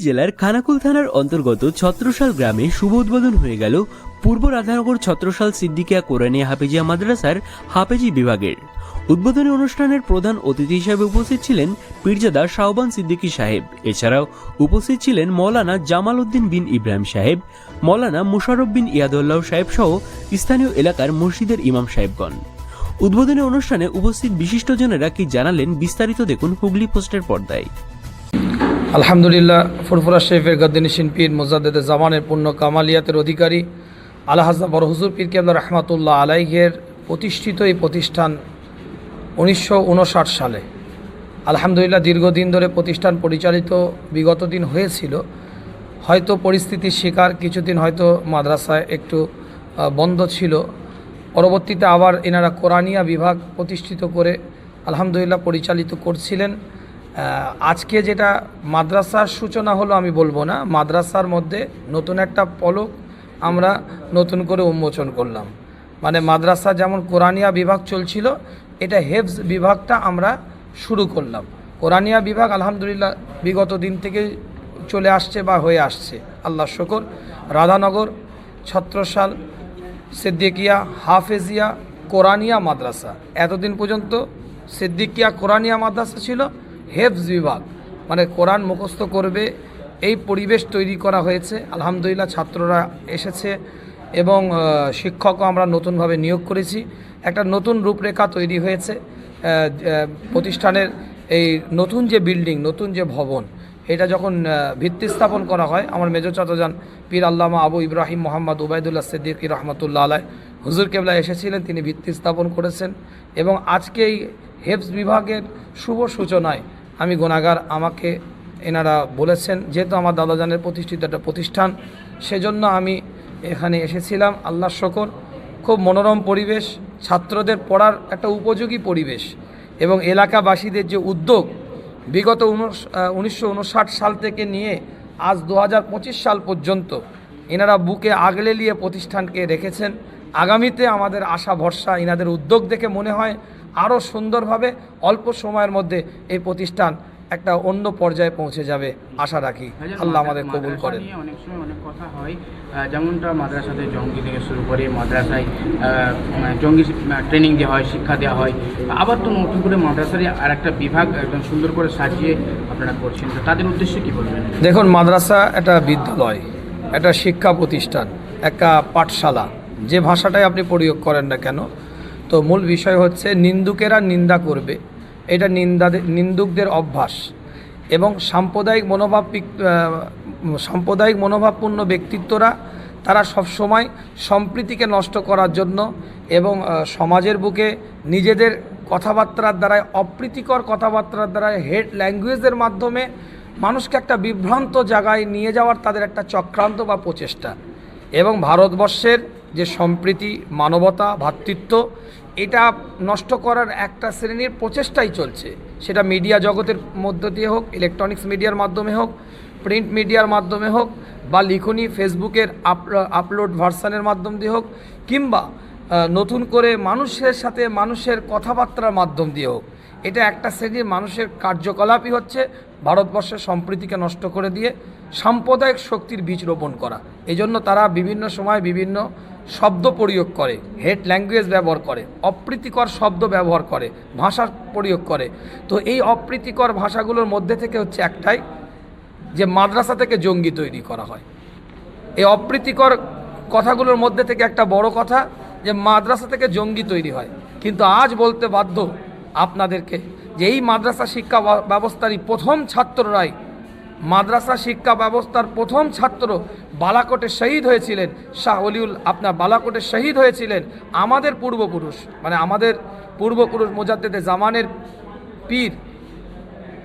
জেলার খানাকুল থানার অন্তর্গত ছত্রসাল গ্রামে শুভ উদ্বোধন হয়ে গেল পূর্ব রাধানগর ছত্রসাল সিদ্দিকিয়া কোরআনিয়া হাফেজিয়া মাদ্রাসার হাফেজি বিভাগের। উদ্বোধনী অনুষ্ঠানের প্রধান অতিথি হিসেবে উপস্থিত ছিলেন পীরজাদা শাহবান সিদ্দিকী সাহেব। এছাড়াও উপস্থিত ছিলেন মৌলানা জামাল উদ্দিন বিন ইব্রাহিম সাহেব, মৌলানা মুশাররফ বিন ইয়াদুল্লাহ সাহেব সহ স্থানীয় এলাকার মসজিদের ইমাম সাহেবগণ। উদ্বোধনী অনুষ্ঠানে উপস্থিত বিশিষ্টজনেরা কি জানালেন বিস্তারিত দেখুন হুগলি পোস্টের পর্দায়। আলহামদুলিল্লাহ, ফুরফুরা শরীফের গদ্দিনিশিন পীর মুজাদ্দেদে জামানের পূর্ণ কামালিয়াতের অধিকারী আলা হাজরা বড় হুজুর পীর কেবলা রহমাতুল্লাহ আলাইহের প্রতিষ্ঠিত এই প্রতিষ্ঠান 1959 সালে আলহামদুলিল্লাহ দীর্ঘদিন ধরে প্রতিষ্ঠান পরিচালিত বিগত দিন হয়েছিল। হয়তো পরিস্থিতির শিকার কিছুদিন হয়তো মাদ্রাসায় একটু বন্ধ ছিল। পরবর্তীতে আবার এনারা কোরআনিয়া বিভাগ প্রতিষ্ঠিত করে আলহামদুলিল্লাহ পরিচালিত করছিলেন। আজকে যেটা মাদ্রাসার সূচনা হলো আমি বলবো না, মাদ্রাসার মধ্যে নতুন একটা পলক আমরা নতুন করে উন্মোচন করলাম। মানে মাদ্রাসা যেমন কোরআনিয়া বিভাগ চলছিল, এটা হেফজ বিভাগটা আমরা শুরু করলাম। কোরআনিয়া বিভাগ আলহামদুলিল্লাহ বিগত দিন থেকে চলে আসছে বা হয়ে আসছে, আল্লাহ শুকর। রাধানগর ছত্রসাল সিদ্দিকিয়া হাফেজিয়া কোরআনিয়া মাদ্রাসা, এতদিন পর্যন্ত সিদ্দিকিয়া কোরআনিয়া মাদ্রাসা ছিল। হেফজ বিভাগ মানে কোরআন মুখস্থ করবে এই পরিবেশ তৈরি করা হয়েছে। আলহামদুলিল্লাহ ছাত্ররা এসেছে এবং শিক্ষকও আমরা নতুনভাবে নিয়োগ করেছি। একটা নতুন রূপরেখা তৈরি হয়েছে প্রতিষ্ঠানের। এই নতুন যে বিল্ডিং, নতুন যে ভবন, এটা যখন ভিত্তি স্থাপন করা হয়, আমার মেজর চাচাজান পীর আল্লামা আবু ইব্রাহিম মোহাম্মদ উবাইদুল্লাহ সিদ্দিকী রহমতুল্লাহ আলাই হুজুর কেবলা এসেছিলেন, তিনি ভিত্তি স্থাপন করেছেন। এবং আজকে এই হেফজ বিভাগের শুভ সূচনায় আমি গুনাহগার, আমাকে এনারা বলেছেন, যেহেতু আমার দাদাজানের প্রতিষ্ঠিত একটা প্রতিষ্ঠান, সেজন্য আমি এখানে এসেছিলাম। আল্লাহ শুকর, খুব মনোরম পরিবেশ, ছাত্রদের পড়ার একটা উপযোগী পরিবেশ এবং এলাকাবাসীদের যে উদ্যোগ বিগত 1959 সাল থেকে নিয়ে আজ 2025 সাল পর্যন্ত এনারা বুকে আগলে নিয়ে প্রতিষ্ঠানকে রেখেছেন। আগামীতে আমাদের আশা ভরসা, এনাদের উদ্যোগ দেখে মনে হয় আরও সুন্দরভাবে অল্প সময়ের মধ্যে এই প্রতিষ্ঠান একটা অন্য পর্যায়ে পৌঁছে যাবে, আশা রাখি। আল্লাহ আমাদের কবুল করেন। অনেক সময় অনেক কথা হয়, যেমনটা মাদ্রাসাতে জঙ্গি থেকে শুরু করে মাদ্রাসায় জঙ্গি ট্রেনিং দেওয়া হয়, শিক্ষা দেওয়া হয়। আবার তো নতুন করে মাদ্রাসারই আর একটা বিভাগ একদম সুন্দর করে সাজিয়ে আপনারা করছেন, তো তাদের উদ্দেশ্যে কী বলবেন? দেখুন, মাদ্রাসা একটা বিদ্যালয়, একটা শিক্ষা প্রতিষ্ঠান, একটা পাঠশালা, যে ভাষাটাই আপনি প্রয়োগ করেন না কেন, তো মূল বিষয় হচ্ছে নিন্দুকেরা নিন্দা করবে, এটা নিন্দুকদের অভ্যাস। এবং সাম্প্রদায়িক মনোভাবপূর্ণ ব্যক্তিত্বরা তারা সবসময় সম্প্রীতিকে নষ্ট করার জন্য এবং সমাজের বুকে নিজেদের কথাবার্তার দ্বারায়, অপ্রীতিকর কথাবার্তার দ্বারায়, হেড ল্যাঙ্গুয়েজের মাধ্যমে মানুষকে একটা বিভ্রান্ত জায়গায় নিয়ে যাওয়ার তাদের একটা চক্রান্ত বা প্রচেষ্টা। এবং ভারতবর্ষের যে সম্প্রীতি, মানবতা, ভ্রাতৃত্ব, এটা নষ্ট করার একটা শ্রেণীর প্রচেষ্টাই চলছে। সেটা মিডিয়া জগতের মধ্য দিয়ে হোক, ইলেকট্রনিক্স মিডিয়ার মাধ্যমে হোক, প্রিন্ট মিডিয়ার মাধ্যমে হোক, বা লিখনি ফেসবুকের আপলোড ভার্সানের মাধ্যম দিয়ে হোক, কিংবা নতুন করে মানুষের সাথে মানুষের কথাবার্তার মাধ্যম দিয়ে হোক। এটা একটা শ্রেণীর মানুষের কার্যকলাপই হচ্ছে ভারতবর্ষের সম্প্রীতিকে নষ্ট করে দিয়ে সাম্প্রদায়িক শক্তির বীজ রোপণ করা। এজন্য তারা বিভিন্ন সময় বিভিন্ন শব্দ প্রয়োগ করে, হেড ল্যাঙ্গুয়েজ ব্যবহার করে, অপ্রীতিকর শব্দ ব্যবহার করে, ভাষার প্রয়োগ করে। তো এই অপ্রীতিকর ভাষাগুলোর মধ্যে থেকে হচ্ছে একটাই, যে মাদ্রাসা থেকে জঙ্গি তৈরি করা হয়। এই অপ্রীতিকর কথাগুলোর মধ্যে থেকে একটা বড় কথা, যে মাদ্রাসা থেকে জঙ্গি তৈরি হয়। কিন্তু আজ বলতে বাধ্য আপনাদেরকে যে এই মাদ্রাসা শিক্ষা ব্যবস্থারই প্রথম ছাত্ররাই, মাদ্রাসা শিক্ষা ব্যবস্থার প্রথম ছাত্র বালাকোটে শহীদ হয়েছিলেন, শাহ ওলিউল বালাকোটে শহীদ হয়েছিলেন আমাদের পূর্বপুরুষ, মানে আমাদের পূর্বপুরুষ মুজাদ্দেদে জামানের পীর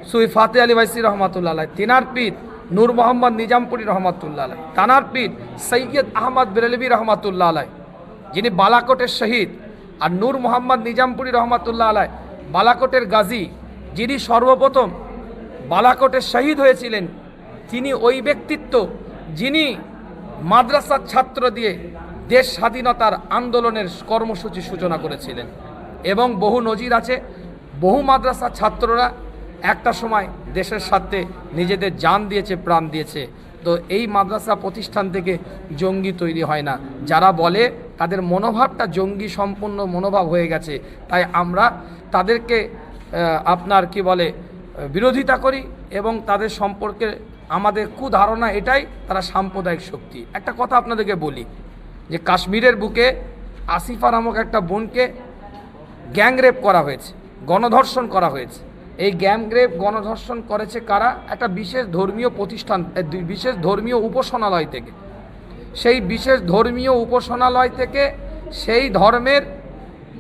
সুফি ফাতে আলী ওয়াইসি রহমাতুল্লাহ আলাইহ, তিনার পীর নূর মোহাম্মদ নিজামপুরি রহমাতুল্লাহ আলাইহ, তানার পীর সৈয়দ আহমদ বেরেলভি রহমাতুল্লাহ আলাইহ, যিনি বালাকোটের শহীদ। আর নূর মোহাম্মদ নিজামপুরি রহমাতুল্লাহ আলাইহ বালাকোটের গাজী, যিনি সর্বপ্রথম বালাকোটের শহীদ হয়েছিলেন। তিনি ওই ব্যক্তিত্ব যিনি মাদ্রাসার ছাত্র দিয়ে দেশ স্বাধীনতার আন্দোলনের কর্মসূচি সূচনা করেছিলেন। এবং বহু নজির আছে, বহু মাদ্রাসার ছাত্ররা একটা সময় দেশের স্বার্থে নিজেদের জান দিয়েছে, প্রাণ দিয়েছে। তো এই মাদ্রাসা প্রতিষ্ঠান থেকে জঙ্গি তৈরি হয় না। যারা বলে তাদের মনোভাবটা জঙ্গি সম্পন্ন মনোভাব হয়ে গেছে, তাই আমরা তাদেরকে আপনার কি বলে বিরোধিতা করি এবং তাদের সম্পর্কে আমাদের কুধারণা এটাই, তারা সাম্প্রদায়িক শক্তি। একটা কথা আপনাদেরকে বলি যে কাশ্মীরের বুকে আসিফা নামক একটা বোনকে গ্যাংরেপ করা হয়েছে, গণধর্ষণ করা হয়েছে। এই গ্যাংরেপ গণধর্ষণ করেছে কারা? একটা বিশেষ ধর্মীয় প্রতিষ্ঠান, বিশেষ ধর্মীয় উপাসনালয় থেকে। সেই বিশেষ ধর্মীয় উপাসনালয় থেকে সেই ধর্মের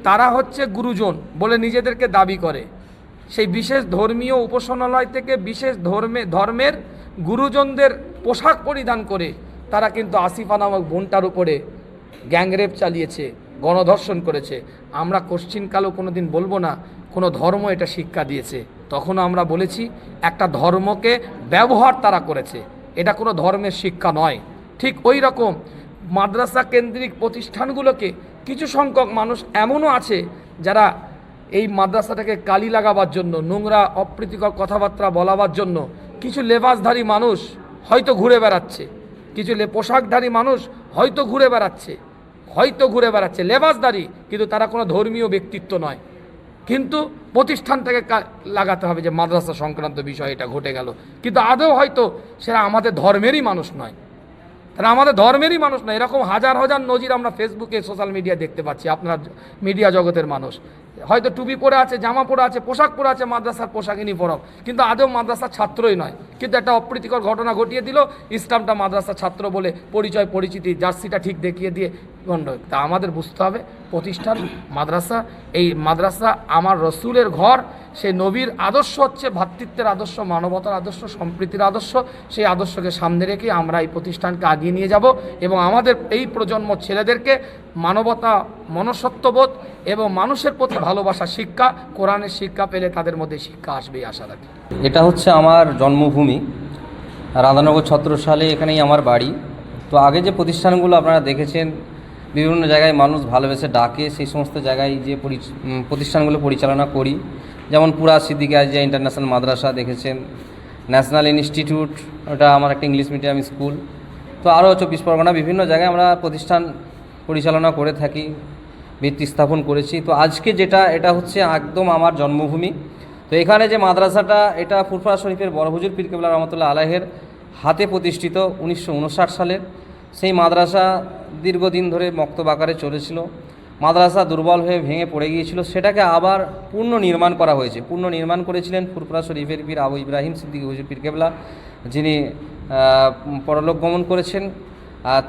তারা হচ্ছে গুরুজন বলে নিজেদেরকে দাবি করে। সেই বিশেষ ধর্মীয় উপাসনালয় থেকে বিশেষ ধর্মের গুরুজনদের পোশাক পরিধান করে তারা কিন্তু আসিফা নামক বোনটার উপরে গ্যাংরেপ চালিয়েছে, গণধর্ষণ করেছে। আমরা কোশ্চিনকালেও কোনো দিন বলবো না কোনো ধর্ম এটা শিক্ষা দিয়েছে। তখনও আমরা বলেছি একটা ধর্মকে ব্যবহার তারা করেছে, এটা কোনো ধর্মের শিক্ষা নয়। ঠিক ওই রকম মাদ্রাসা কেন্দ্রিক প্রতিষ্ঠানগুলোকে কিছু সংখ্যক মানুষ এমনও আছে যারা এই মাদ্রাসাটাকে কালি লাগাবার জন্য, নোংরা অপ্রীতিকর কথাবার্তা বলাবার জন্য কিছু লেবাসধারী মানুষ হয়তো ঘুরে বেড়াচ্ছে, কিছু পোশাকধারী মানুষ হয়তো ঘুরে বেড়াচ্ছে লেবাসধারী, কিন্তু তারা কোনো ধর্মীয় ব্যক্তিত্ব নয়। কিন্তু প্রতিষ্ঠানটাকে লাগাতে হবে যে মাদ্রাসা সংক্রান্ত বিষয় এটা ঘটে গেল, কিন্তু আদৌ হয়তো সেটা আমাদের ধর্মেরই মানুষ নয়, তারা আমাদের ধর্মেরই মানুষ নয়। এরকম হাজার হাজার নজির আমরা ফেসবুকে, সোশ্যাল মিডিয়া দেখতে পাচ্ছি। আপনার মিডিয়া জগতের মানুষ হয়তো টুপি পরে আছে, জামা পরে আছে, পোশাক পরে আছে, মাদ্রাসার পোশাক ইউনিফর্ম, কিন্তু আদৌ মাদ্রাসার ছাত্রই নয়। কিন্তু একটা অপ্রীতিকর ঘটনা ঘটিয়ে দিল, ইসলামটা মাদ্রাসার ছাত্র বলে পরিচয় পরিচিতি জার্সিটা ঠিক দেখিয়ে দিয়ে গণ্ড। তা আমাদের বুঝতে হবে প্রতিষ্ঠান মাদ্রাসা, এই মাদ্রাসা আমার রসুলের ঘর। সেই নবীর আদর্শ হচ্ছে ভ্রাতৃত্বের আদর্শ, মানবতার আদর্শ, সম্প্রীতির আদর্শ। সেই আদর্শকে সামনে রেখে আমরা এই প্রতিষ্ঠানকে আগিয়ে নিয়ে যাব এবং আমাদের এই প্রজন্ম ছেলেদেরকে মানবতা, মনুষ্যত্ববোধ এবং মানুষের প্রতি ভালোবাসা শিক্ষা, কোরআনের শিক্ষা পেলে তাদের মধ্যে শিক্ষা আসবেই আশা রাখি। এটা হচ্ছে আমার জন্মভূমি, রাধানগর ছত্রসালে, এখানেই আমার বাড়ি। তো আগে যে প্রতিষ্ঠানগুলো আপনারা দেখেছেন, বিভিন্ন জায়গায় মানুষ ভালোবেসে ডাকে, সেই সমস্ত জায়গায় যে প্রতিষ্ঠানগুলো পরিচালনা করি, যেমন পুরা সিদ্দিক আজিয়া ইন্টারন্যাশনাল মাদ্রাসা দেখেছেন, ন্যাশনাল ইনস্টিটিউট, ওটা আমার একটা ইংলিশ মিডিয়াম স্কুল। তো আরও 24 পরগনা বিভিন্ন জায়গায় আমরা প্রতিষ্ঠান পরিচালনা করে থাকি, ভিত্তি স্থাপন করেছি। তো আজকে এটা হচ্ছে একদম আমার জন্মভূমি। তো এখানে যে মাদ্রাসাটা, এটা ফুরফুরা শরীফের বড় হুজুর পীর কেবলা রহমতুল্লাহ আলাইহের হাতে প্রতিষ্ঠিত 1959 সালের। সেই মাদ্রাসা দীর্ঘদিন ধরে মক্তব আকারে চলেছিল। মাদ্রাসা দুর্বল হয়ে ভেঙে পড়ে গিয়েছিল, সেটাকে আবার পুনর্নির্মাণ করা হয়েছে। পুনর্নির্মাণ করেছিলেন ফুরফুরা শরীফের পীর আবু ইব্রাহিম সিদ্দিকী হুজুর পীর কেবলা, যিনি পরলোক গমন করেছেন।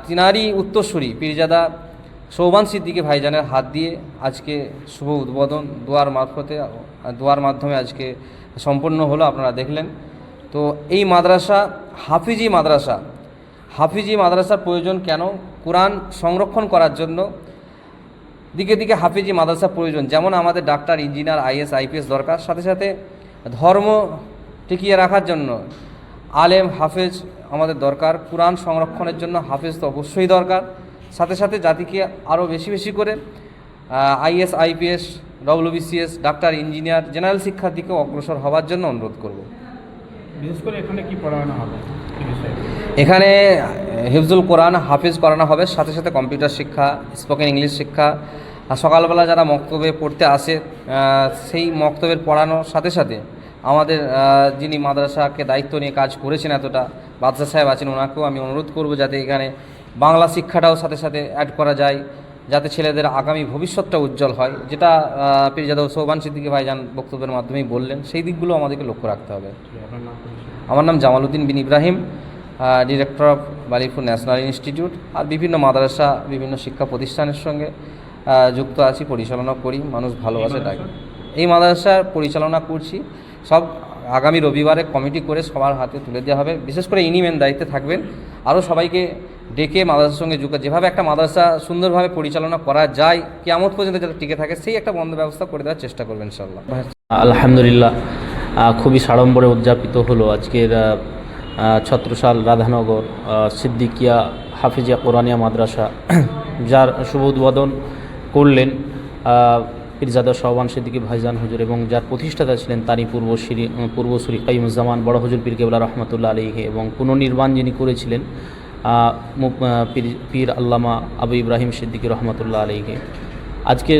তিনারই উত্তরসূরি পীরজাদা সৌবান সিদ্দিকী ভাইজানের হাত দিয়ে আজকে শুভ উদ্বোধন দোয়ার মাধ্যমে আজকে সম্পন্ন হলো, আপনারা দেখলেন। তো এই মাদ্রাসা হাফিজি মাদ্রাসার প্রয়োজন কেন? কোরআন সংরক্ষণ করার জন্য দিকে দিকে হাফিজি মাদ্রাসা প্রয়োজন। যেমন আমাদের ডাক্তার, ইঞ্জিনিয়ার, আইএস, আইপিএস দরকার, সাথে সাথে ধর্ম টিকিয়ে রাখার জন্য আলেম, হাফেজ আমাদের দরকার। কোরআন সংরক্ষণের জন্য হাফেজ তো অবশ্যই দরকার। সাথে সাথে জাতিকে আরও বেশি বেশি করে is, IPS, WBCS, doctor, engineer, general শিক্ষার দিকেও অগ্রসর হওয়ার জন্য অনুরোধ করব। বিশেষ করে এখানে কি পড়ানো হবে? এখানে হিফজুল কোরআন, হাফিজ করানো হবে, সাথে সাথে কম্পিউটার শিক্ষা, স্পোকেন ইংলিশ শিক্ষা। আর সকালবেলা যারা মক্তবে পড়তে আসে, সেই মক্তবের পড়ানোর সাথে সাথে আমাদের যিনি মাদ্রাসাকে দায়িত্ব নিয়ে কাজ করেছেন এতটা, বাদশাহ সাহেব আছেন, ওনাকেও আমি অনুরোধ করব যাতে এখানে বাংলা শিক্ষাটাও সাথে সাথে অ্যাড করা যায়, যাতে ছেলেদের আগামী ভবিষ্যৎটা উজ্জ্বল হয়। যেটা পীরজাদা সৌবান সিদ্দিকী ভাইজান বক্তব্যের মাধ্যমেই বললেন, সেই দিকগুলো আমাদেরকে লক্ষ্য রাখতে হবে। আমার নাম Jamaluddin bin Ibrahim, director of Balipur national institute. আর বিভিন্ন মাদ্রাসা, বিভিন্ন শিক্ষা প্রতিষ্ঠানের সঙ্গে যুক্ত আছি, পরিচালনা করি, মানুষ ভালোবাসে ডাকে। এই মাদ্রাসার পরিচালনা করছি, সব আগামী রবিবারে কমিটি করে সবার হাতে তুলে দেওয়া হবে। বিশেষ করে ইনি মেন দায়িত্বে থাকবেন, আরও সবাইকে ডেকে মাদ্রাসার সঙ্গে যুক্ত, যেভাবে একটা মাদ্রাসা সুন্দরভাবে পরিচালনা করা যায়, কিয়ামত পর্যন্ত যাতে টিকে থাকে, সেই একটা বন্ধ ব্যবস্থা করে দেওয়ার চেষ্টা করবেন ইনশাআল্লাহ। আলহামদুলিল্লাহ, খুবই সাড়ম্বরে উদযাপিত হলো আজকের ছত্রসাল রাধানগর সিদ্দিকিয়া হাফিজিয়া কোরআনিয়া মাদ্রাসা, যার শুভ উদ্বোধন করলেন পীরজাদা শাহবান সিদ্দিকী ভাইজান হুজুর এবং যার প্রতিষ্ঠাতা ছিলেন তারই পূর্বসূরি কাইমুজ্জামান বড় হুজুর পীর কেবলা রহমতুল্লাহ আলাইহি এবং পুনর্নির্মাণ যিনি করেছিলেন পীর আল্লামা আবু ইব্রাহিম সিদ্দিকী রহমতুল্লাহ আলাইহি। আজকে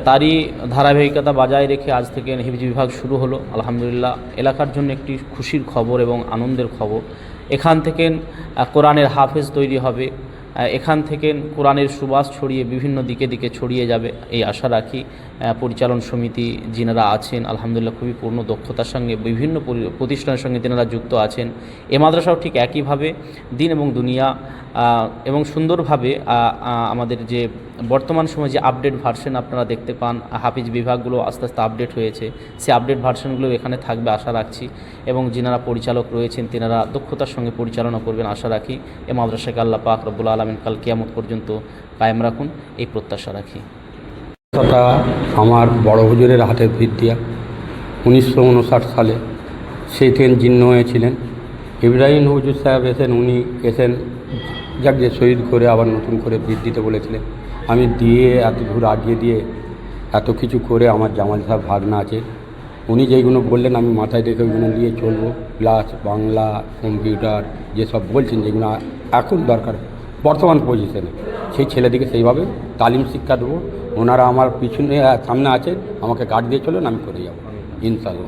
তারই ধারাবাহিকতা বজায় রেখে আজ থেকে হিফজ বিভাগ শুরু হলো। আলহামদুলিল্লাহ, এলাকার জন্য একটি খুশির খবর এবং আনন্দের খবর। এখান থেকে কোরআনের হাফেজ তৈরি হবে, এখান থেকে কোরআনের সুবাস ছড়িয়ে বিভিন্ন দিকে দিকে ছড়িয়ে যাবে এই আশা রাখি। পরিচালন সমিতি যিনারা আছেন আলহামদুলিল্লাহ খুবই পূর্ণ দক্ষতার সঙ্গে বিভিন্ন প্রতিষ্ঠানের সঙ্গে তিনারা যুক্ত আছেন। এ মাদ্রাসাও ঠিক একইভাবে দিন এবং দুনিয়া এবং সুন্দরভাবে আমাদের যে বর্তমান সময়ে যে আপডেট ভার্সন আপনারা দেখতে পান, হাফিজ বিভাগগুলো আস্তে আস্তে আপডেট হয়েছে, সেই আপডেট ভার্সনগুলো এখানে থাকবে আশা রাখছি এবং যিনারা পরিচালক রয়েছেন তিনারা দক্ষতার সঙ্গে পরিচালনা করবেন আশা রাখি। এ মাদ্রাসাকে আল্লাহ পাক রব্বুল আলামিন কাল কিয়ামত পর্যন্ত কায়েম রাখুন এই প্রত্যাশা রাখি। কথা আমার বড় হুজুরের হাতের বিদ্যা 1959 সালে সেই থেকে জীর্ণ হয়েছিলেন। ইব্রাহিম হুজুর সাহেব উনি এসেন যাক যে শহীদ করে আবার নতুন করে বৃদ্ধ দিতে বলেছিলেন। আমি দিয়ে এত দূর আগিয়ে দিয়ে এত কিছু করে আমার জামাল সাহেব ভাগনা আছে, উনি যেইগুলো বললেন আমি মাথায় রেখে ওইগুলো নিয়ে চলবো। ক্লাস বাংলা কম্পিউটার যেসব বলছেন যেগুলো এখন দরকার বর্তমান পজিশনে, সেই ছেলেদিকে সেইভাবে তালিম শিক্ষা দেবো। ওনারা আমার পিছনে সামনে আছে, আমাকে গার্ড দিয়ে চলেন, আমি করে যাবো ইনশাআল্লাহ।